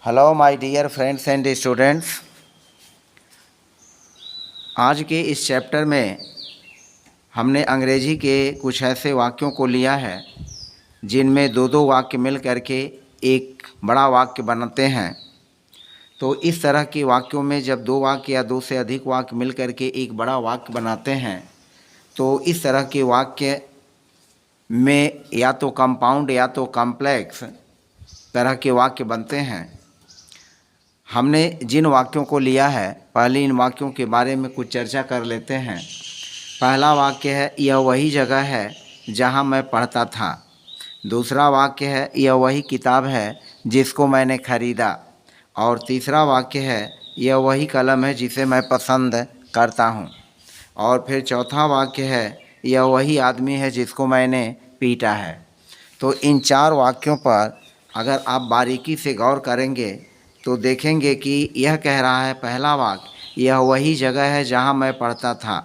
Hello my dear friends and students. आज के इस चैप्टर में हमने अंग्रेजी के कुछ ऐसे वाक्यों को लिया है जिनमें दो दो वाक्य मिल करके एक बड़ा वाक्य बनाते हैं। तो इस तरह के वाक्यों में जब दो वाक्य या दो से अधिक वाक्य मिल करके एक बड़ा वाक्य बनाते हैं तो इस तरह के वाक्य में या तो कंपाउंड या तो कॉम्प्लेक्स तरह के वाक्य बनते हैं। हमने जिन वाक्यों को लिया है पहले इन वाक्यों के बारे में कुछ चर्चा कर लेते हैं। पहला वाक्य है यह वही जगह है जहां मैं पढ़ता था। दूसरा वाक्य है यह वही किताब है जिसको मैंने खरीदा। और तीसरा वाक्य है यह वही कलम है जिसे मैं पसंद करता हूं। और फिर चौथा वाक्य है यह वही आदमी है जिसको मैंने पीटा है। तो इन चार वाक्यों पर अगर आप बारीकी से गौर करेंगे तो देखेंगे कि यह कह रहा है पहला वाक्य यह वही जगह है जहां मैं पढ़ता था।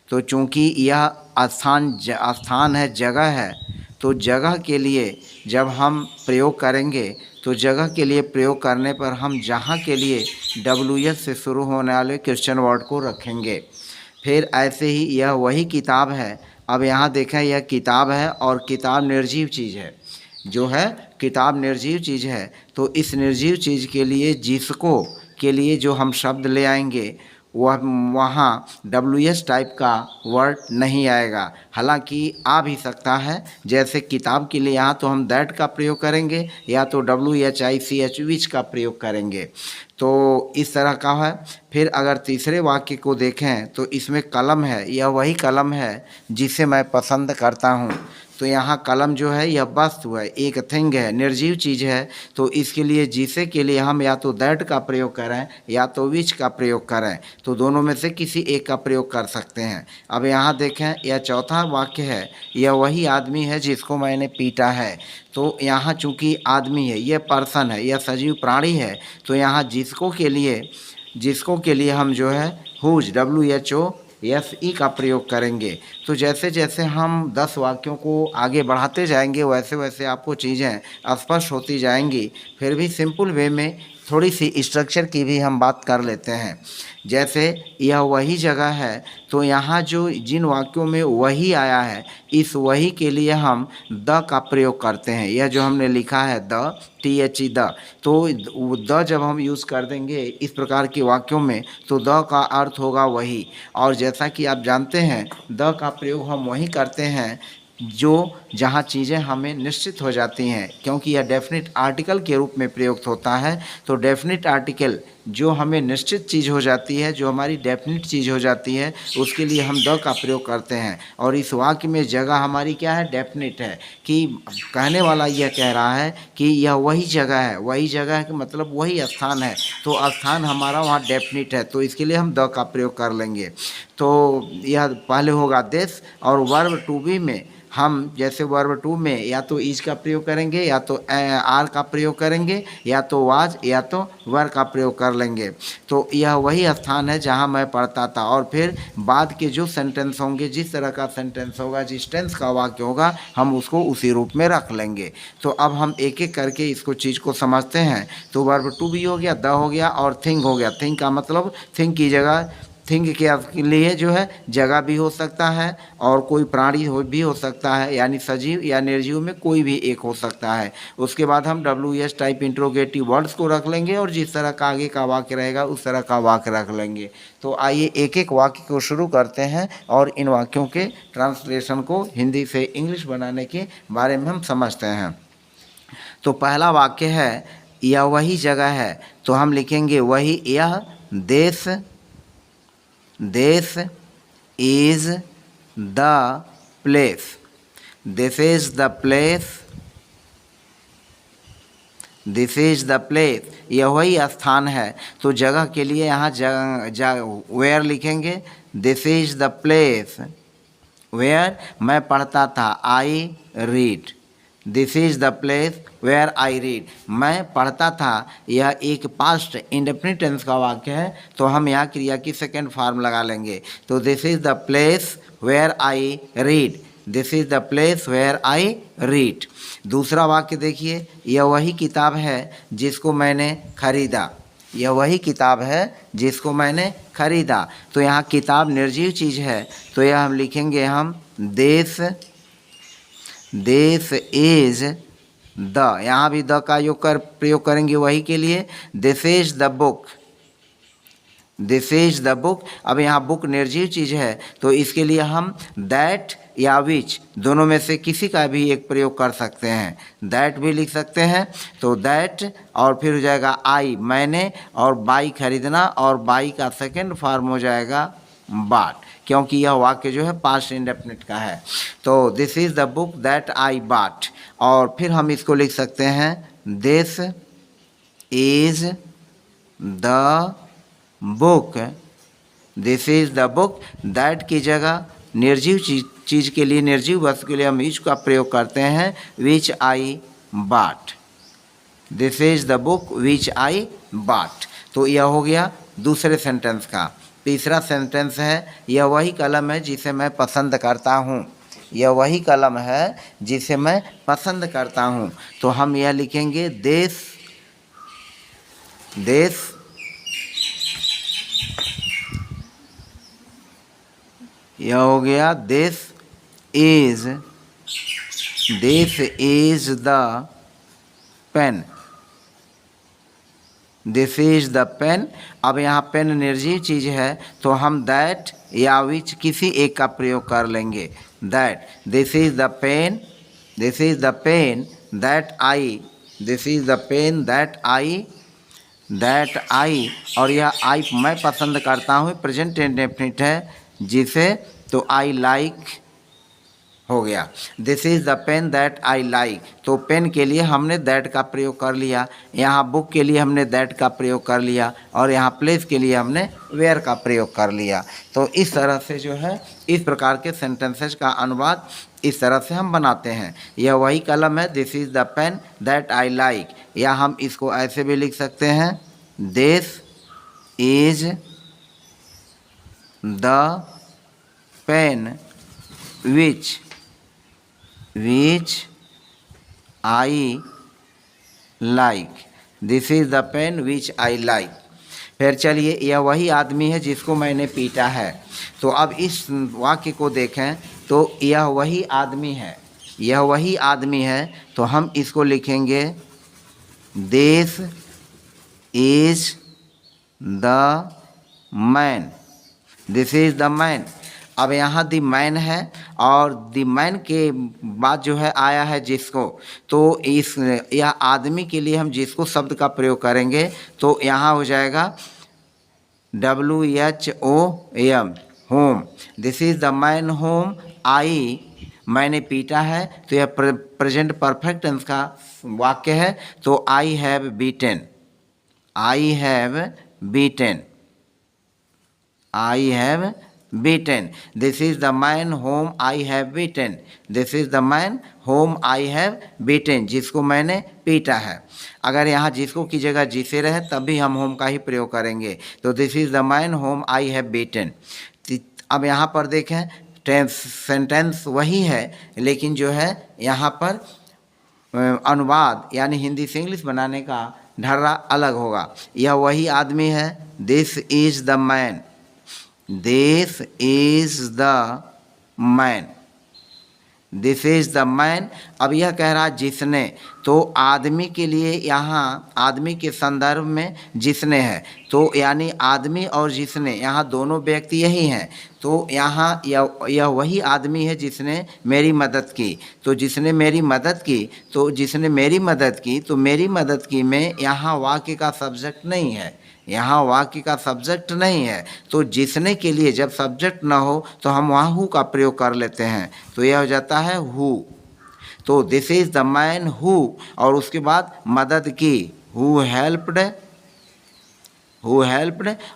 तो चूंकि यह स्थान है, जगह है, तो जगह के लिए जब हम प्रयोग करेंगे तो जगह के लिए प्रयोग करने पर हम जहां के लिए WS से शुरू होने वाले क्वेश्चन वर्ड को रखेंगे। फिर ऐसे ही यह वही किताब है। अब यहाँ देखें यह किताब है और किताब निर्जीव चीज़ है, जो है किताब निर्जीव चीज़ है। तो इस निर्जीव चीज़ के लिए जिसको के लिए जो हम शब्द ले आएंगे वह वहाँ WS टाइप का वर्ड नहीं आएगा। हालांकि आ भी सकता है, जैसे किताब के लिए यहाँ तो हम दैट का प्रयोग करेंगे या तो WHICH विच का प्रयोग करेंगे। तो इस तरह का है। फिर अगर तीसरे वाक्य को देखें तो इसमें कलम है, यह वही कलम है जिसे मैं पसंद करता हूँ। तो यहाँ कलम जो है यह वस्तु है, एक थिंग है, निर्जीव चीज़ है। तो इसके लिए जिसे के लिए हम या तो दैट का प्रयोग करें या तो विच का प्रयोग करें, तो दोनों में से किसी एक का प्रयोग कर सकते हैं। अब यहाँ देखें यह चौथा वाक्य है यह वही आदमी है जिसको मैंने पीटा है। तो यहाँ चूँकि आदमी है, यह पर्सन है, यह सजीव प्राणी है, तो यहाँ जिसको के लिए हम जो है हुज WHOSE का प्रयोग करेंगे। तो जैसे जैसे हम 10 वाक्यों को आगे बढ़ाते जाएंगे वैसे वैसे आपको चीज़ें स्पष्ट होती जाएंगी। फिर भी सिंपल वे में थोड़ी सी स्ट्रक्चर की भी हम बात कर लेते हैं। जैसे यह वही जगह है, तो यहाँ जो जिन वाक्यों में वही आया है इस वही के लिए हम द का प्रयोग करते हैं। यह जो हमने लिखा है द THE द, तो द जब हम यूज़ कर देंगे इस प्रकार के वाक्यों में तो द का अर्थ होगा वही। और जैसा कि आप जानते हैं द का प्रयोग हम वही करते हैं जो जहाँ चीज़ें हमें निश्चित हो जाती हैं, क्योंकि यह डेफिनेट आर्टिकल के रूप में प्रयुक्त होता है। तो डेफिनेट आर्टिकल जो हमें निश्चित चीज़ हो जाती है, जो हमारी डेफिनेट चीज़ हो जाती है, उसके लिए हम द का प्रयोग करते हैं। और इस वाक्य में जगह हमारी क्या है, डेफिनेट है। कि कहने वाला यह कह रहा है कि यह वही जगह है, वही जगह है कि मतलब वही स्थान है, तो स्थान हमारा वहाँ डेफिनेट है, तो इसके लिए हम द का प्रयोग कर लेंगे। तो यह पहले होगा दिस। और वर्ब टू बी में हम जैसे वर्ब टू में या तो इज का प्रयोग करेंगे या तो आर का प्रयोग करेंगे या तो वाज या तो वर का प्रयोग कर लेंगे। तो यह वही स्थान है जहां मैं पढ़ता था। और फिर बाद के जो सेंटेंस होंगे, जिस तरह का सेंटेंस होगा, जिस टेंस का वाक्य होगा, हम उसको उसी रूप में रख लेंगे। तो अब हम एक एक करके इसको चीज़ को समझते हैं। तो वर्ब टू भी हो गया, द हो गया और थिंग हो गया। थिंग का मतलब थिंग की जगह, थिंग के लिए जो है जगह भी हो सकता है और कोई प्राणी भी हो सकता है, यानी सजीव या निर्जीव में कोई भी एक हो सकता है। उसके बाद हम WS टाइप इंट्रोगेटिव वर्ड्स को रख लेंगे और जिस तरह का आगे का वाक्य रहेगा उस तरह का वाक्य रख लेंगे। तो आइए एक एक वाक्य को शुरू करते हैं और इन वाक्यों के ट्रांसलेशन को हिंदी से इंग्लिश बनाने के बारे में हम समझते हैं। तो पहला वाक्य है यह वही जगह है, तो हम लिखेंगे वही, यह देश is the place. This is the place. This is the place, यह वही स्थान है। तो जगह के लिए यहाँ वेयर लिखेंगे। This is the place where मैं पढ़ता था, I read. This is the place where I read, मैं पढ़ता था। यह एक पास्ट इंडेफिनिट टेंस का वाक्य है, तो हम यहाँ क्रिया की सेकेंड फॉर्म लगा लेंगे। तो this is the place where I read. This is the place where I read. दूसरा वाक्य देखिए, यह वही किताब है जिसको मैंने खरीदा। यह वही किताब है जिसको मैंने खरीदा। तो यहाँ किताब निर्जीव चीज़ है, तो यह हम लिखेंगे हम दिस इज़ द, यहाँ भी द का प्रयोग करेंगे वही के लिए। This is the book, this is the book. अब यहाँ बुक निर्जीव चीज़ है, तो इसके लिए हम दैट या विच दोनों में से किसी का भी एक प्रयोग कर सकते हैं। दैट भी लिख सकते हैं, तो दैट और फिर हो जाएगा आई मैंने, और बाई खरीदना, और बाई का सेकंड फॉर्म हो जाएगा बाट, क्योंकि यह वाक्य जो है पास्ट इंडेफिनिट का है। तो this is the book that I बाट, और फिर हम इसको लिख सकते हैं this is the book, this is the book. That की जगह निर्जीव चीज़ के लिए, निर्जीव वस्तु के लिए हम इज का प्रयोग करते हैं which I bought. This is the book which I bought. तो यह हो गया दूसरे सेंटेंस का। तीसरा सेंटेंस है, यह वही कलम है जिसे मैं पसंद करता हूँ। यह वही कलम है जिसे मैं पसंद करता हूँ। तो हम यह लिखेंगे दिस यह हो गया this is the pen, this is the pen. अब यहाँ पेन निर्जीव चीज़ है, तो हम दैट या विच किसी एक का प्रयोग कर लेंगे। That, this is the pen, this is the pen that I, this is the pen that I, और यह आई मैं पसंद करता हूँ, प्रेजेंट इंडेफिनिट है जिसे, तो आई लाइक हो गया। This is the pen that I like, तो पेन के लिए हमने दैट का प्रयोग कर लिया, यहाँ बुक के लिए हमने दैट का प्रयोग कर लिया, और यहाँ प्लेस के लिए हमने वेयर का प्रयोग कर लिया। तो इस तरह से जो है, इस प्रकार के सेंटेंसेस का अनुवाद इस तरह से हम बनाते हैं। यह वही कलम है, this is the pen that I like, या हम इसको ऐसे भी लिख सकते हैं this is the pen which I like, this is the pen which I like. फिर चलिए, यह वही आदमी है जिसको मैंने पीटा है। तो अब इस वाक्य को देखें, तो यह वही आदमी है, यह वही आदमी है, तो हम इसको लिखेंगे this is the man, this is the man. अब यहाँ द मैन है, और द मैन के बाद जो है आया है जिसको, तो इस यह आदमी के लिए हम जिसको शब्द का प्रयोग करेंगे, तो यहाँ हो जाएगा WHOM, whom. This is the man whom I मैंने पीटा है, तो यह प्रेजेंट परफेक्ट टेंस का वाक्य है। तो I have beaten, I have beaten, I have beaten. This is the man whom I have beaten. This is the man whom I have beaten, जिसको मैंने पीटा है। अगर यहाँ जिसको की जगह जिसे रहे तब भी हम होम का ही प्रयोग करेंगे। तो this is the man whom I have beaten. अब यहाँ पर देखें, सेंटेंस वही है, लेकिन जो है यहाँ पर अनुवाद यानी हिंदी से इंग्लिश बनाने का ढर्रा अलग होगा। यह वही आदमी है, this is the man, this is the man, this is the man. अब यह कह रहा जिसने, तो आदमी के लिए यहाँ आदमी के संदर्भ में जिसने है, तो यानी आदमी और जिसने यहाँ दोनों व्यक्ति यही हैं। तो यहाँ यह वही आदमी है जिसने मेरी मदद की। तो जिसने मेरी मदद की, तो जिसने मेरी मदद की, तो मेरी मदद की में यहाँ वाक्य का सब्जेक्ट नहीं है, यहाँ वाक्य का सब्जेक्ट नहीं है। तो जिसने के लिए जब सब्जेक्ट ना हो तो हम वहाँ हु का प्रयोग कर लेते हैं, तो यह हो जाता है हु। तो this is the man who, और उसके बाद मदद की, हु हेल्प्ड,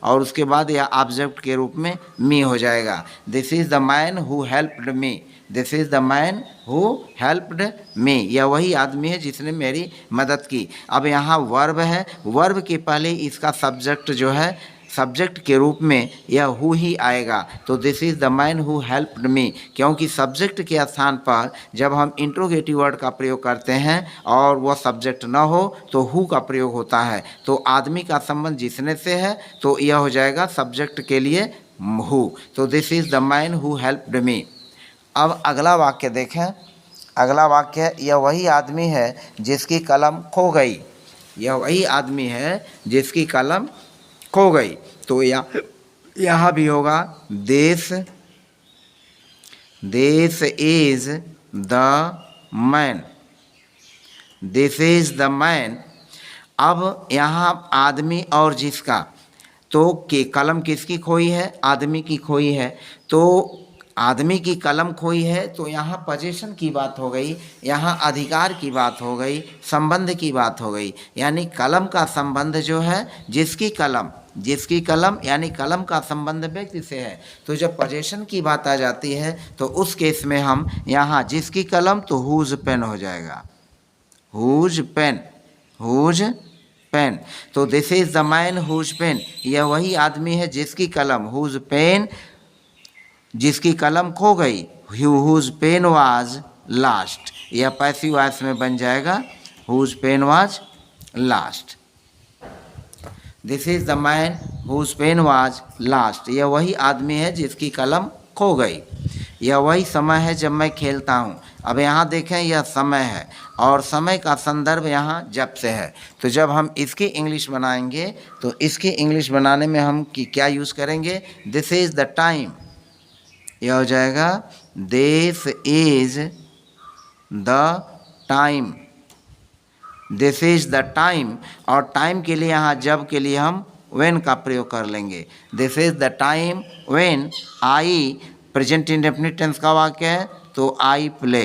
और उसके बाद यह ऑब्जेक्ट के रूप में मी हो जाएगा। This is the man who helped me, this is the man who helped me, यह वही आदमी है जिसने मेरी मदद की। अब यहाँ वर्ब है, वर्ब के पहले इसका सब्जेक्ट जो है सब्जेक्ट के रूप में यह हु ही आएगा। तो this is the man who helped me, क्योंकि सब्जेक्ट के स्थान पर जब हम इंट्रोगेटिव वर्ड का प्रयोग करते हैं और वह सब्जेक्ट न हो तो हु का प्रयोग होता है। तो आदमी का संबंध जिसने से है तो यह हो जाएगा सब्जेक्ट के लिए हु। तो this is the man who helped me. अब अगला वाक्य देखें। अगला वाक्य, यह वही आदमी है जिसकी कलम खो गई। यह वही आदमी है जिसकी कलम खो गई। तो यहाँ भी होगा this is the man, this is the man. अब यहाँ आदमी और जिसका, तो के कलम किसकी खोई है? आदमी की खोई है। तो आदमी की कलम खोई है तो यहाँ पोजीशन की बात हो गई, यहाँ अधिकार की बात हो गई, संबंध की बात हो गई। यानी कलम का संबंध जो है जिसकी कलम यानी कलम का संबंध व्यक्ति से है। तो जब पोजीशन की बात आ जाती है तो उस केस में हम यहाँ जिसकी कलम तो हुज पेन हो जाएगा, हुज पेन। तो this is the man whose pen, यह वही आदमी है जिसकी कलम, हुज पेन, जिसकी कलम खो गई, हुज पेन वाज लास्ट। यह पैसिव वॉइस में बन जाएगा whose pen was lost. This is the man whose pen was lost, यह वही आदमी है जिसकी कलम खो गई। यह वही समय है जब मैं खेलता हूँ। अब यहाँ देखें यह समय है और समय का संदर्भ यहाँ जब से है। तो जब हम इसकी इंग्लिश बनाएंगे तो इसकी इंग्लिश बनाने में हम क्या यूज़ करेंगे? दिस इज़ द टाइम, यह हो जाएगा this is the time, this is the time. और टाइम के लिए यहाँ जब के लिए हम व्हेन का प्रयोग कर लेंगे। This is the time when I, present indefinite tense का वाक्य है तो I play.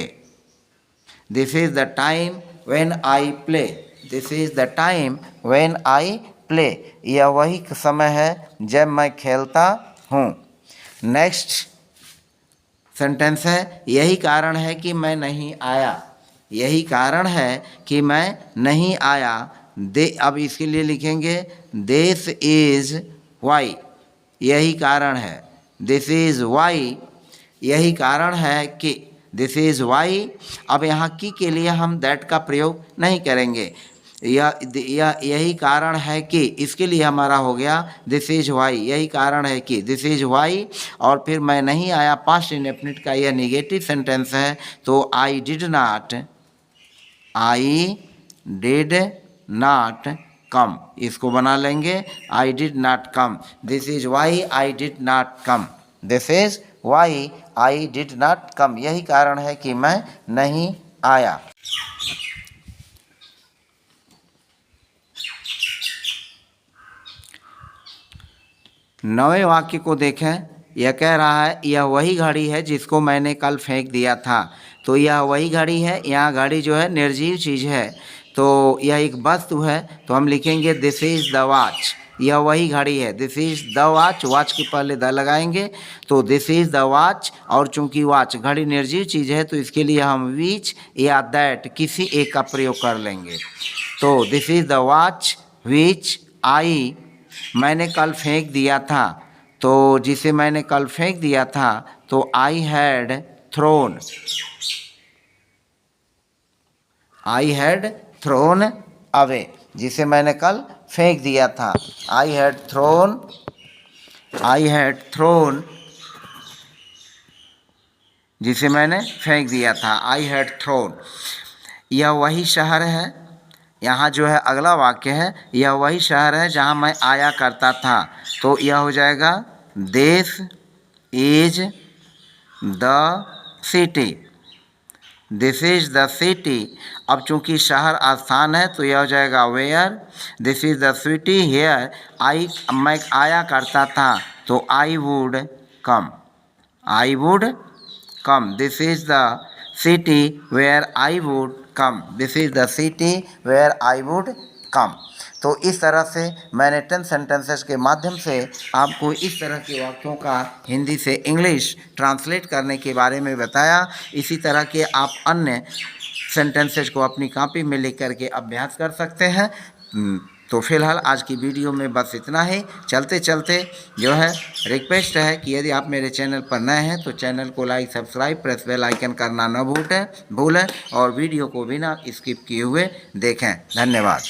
This is the time when I play, this is the time when I play, यह वही समय है जब मैं खेलता हूँ। नेक्स्ट सेंटेंस है, यही कारण है कि मैं नहीं आया, यही कारण है कि मैं नहीं आया। अब इसके लिए लिखेंगे दिस इज वाई, यही कारण है, दिस इज वाई, यही कारण है कि, दिस इज वाई। अब यहाँ की के लिए हम दैट का प्रयोग नहीं करेंगे, यही कारण है कि, इसके लिए हमारा हो गया दिस इज वाई, यही कारण है कि, दिस इज वाई। और फिर मैं नहीं आया, पास्ट इंडेफिनिट का यह नेगेटिव सेंटेंस है तो आई डिड नॉट कम, इसको बना लेंगे I did not come. This is why I did not come, this is why I did not come, यही कारण है कि मैं नहीं आया। नवे वाक्य को देखें। यह कह रहा है यह वही घड़ी है जिसको मैंने कल फेंक दिया था। तो यह वही घड़ी है, यहाँ घड़ी जो है निर्जीव चीज़ है तो यह एक वस्तु है, तो हम लिखेंगे दिस इज़ द वॉच, यह वही घड़ी है, this is the watch, watch के पहले द लगाएंगे तो दिस इज़ द वॉच। और चूंकि वॉच घड़ी निर्जीव चीज़ है तो इसके लिए हम विच या दैट किसी एक का प्रयोग कर लेंगे। तो this is the watch which I, मैंने कल फेंक दिया था, तो जिसे मैंने कल फेंक दिया था तो आई हैड थ्रोन अवे, जिसे मैंने कल फेंक दिया था। आई हैड थ्रोन, जिसे मैंने फेंक दिया था, आई हैड थ्रोन। यह वही शहर है, यहाँ जो है अगला वाक्य है, यह वही शहर है जहाँ मैं आया करता था। तो यह हो जाएगा this is the city, this is the city. अब चूंकि शहर स्थान है तो यह हो जाएगा where, this is the city here मैं आया करता था तो I would come, this is the city where I would come, this is the city where I would come. तो इस तरह से मैंने 10 सेंटेंसेस के माध्यम से आपको इस तरह के वाक्यों का हिंदी से इंग्लिश ट्रांसलेट करने के बारे में बताया। इसी तरह के आप अन्य सेंटेंसेस को अपनी कॉपी में लिख करके अभ्यास कर सकते हैं। तो फिलहाल आज की वीडियो में बस इतना ही। चलते चलते जो है रिक्वेस्ट है कि यदि आप मेरे चैनल पर नए हैं तो चैनल को like, subscribe, press bell icon करना न भूलें और वीडियो को बिना स्किप किए हुए देखें। धन्यवाद।